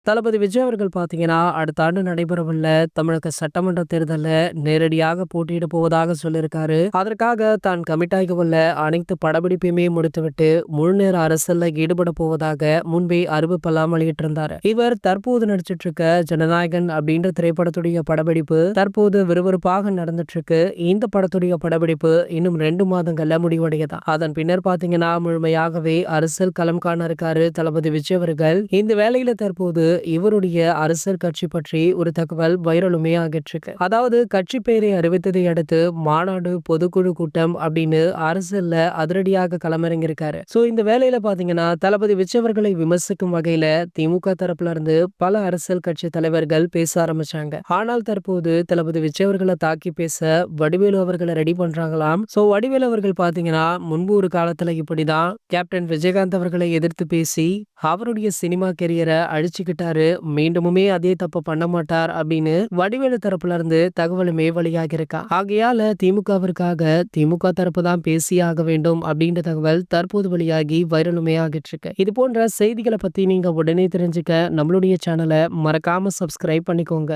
தளபதி விஜய் அவர்கள் பார்த்தீங்கன்னா, அடுத்த ஆண்டு நடைபெறவுள்ள தமிழக சட்டமன்ற தேர்தல்ல நேரடியாக போட்டியிட போவதாக சொல்லியிருக்காரு. அதற்காக தான் கமிட் ஆகியுள்ள அனைத்து படப்பிடிப்பையுமே முடித்துவிட்டு முழுநேர அரசியல்ல ஈடுபட போவதாக முன்பே அறிவிப்பெல்லாம் வெளியிட்டிருந்தாரு. இவர் தற்போது நடிச்சிட்டு இருக்க ஜனநாயகன் அப்படின்ற திரைப்படத்துடைய படப்பிடிப்பு தற்போது விறுவிறுப்பாக நடந்துட்டு இருக்கு. இந்த படத்துடைய படப்பிடிப்பு இன்னும் 2 மாதங்கள்ல முடிவடையதான். அதன் பின்னர் பார்த்தீங்கன்னா முழுமையாகவே அரசியல் களம் காண இருக்காரு தளபதி விஜய் அவர்கள். இந்த வேளையில தற்போது இவருடைய அரசியல் கட்சி பற்றி ஒரு தகவல் வைரலுமே ஆகிட்டு இருக்கு. அதாவது கட்சி பெயரை அறிவித்ததை அடுத்து மாநாடு பொதுக்குழு கூட்டம் அப்படின்னு அரசியல்ல அதிரடியாக களமிறங்கியிருக்காரு. சோ இந்த வேலையில பாத்தீங்கன்னா தளபதி விஜய் அவர்களை விமர்சிக்கும் வகையில திமுக தரப்புல இருந்து பல அரசியல் கட்சி தலைவர்கள் பேச ஆரம்பிச்சாங்க. ஆனால் தற்போது தளபதி விஜய் அவர்களை தாக்கி பேச வடிவேலு அவர்களை ரெடி பண்றாங்களாம். சோ வடிவேலு அவர்கள் பாத்தீங்கன்னா முன்பு ஒரு காலத்துல இப்படிதான் கேப்டன் விஜயகாந்த் அவர்களை எதிர்த்து பேசி அவருடைய சினிமா கெரியரை அழிச்சுக்கிட்டாரு. மீண்டுமே அதே தப்பு பண்ண மாட்டார் அப்படின்னு வடிவேலு தரப்புல இருந்து தகவலுமே வெளியாகி இருக்கா. ஆகையால திமுகவிற்காக திமுக தரப்பு தான் பேசியாக வேண்டும் அப்படின்ற தகவல் தற்போது வெளியாகி வைரலுமே ஆகிட்டு இருக்கு. இது போன்ற செய்திகளை பத்தி நீங்க உடனே தெரிஞ்சுக்க நம்மளுடைய சேனலை மறக்காம சப்ஸ்கிரைப் பண்ணிக்கோங்க.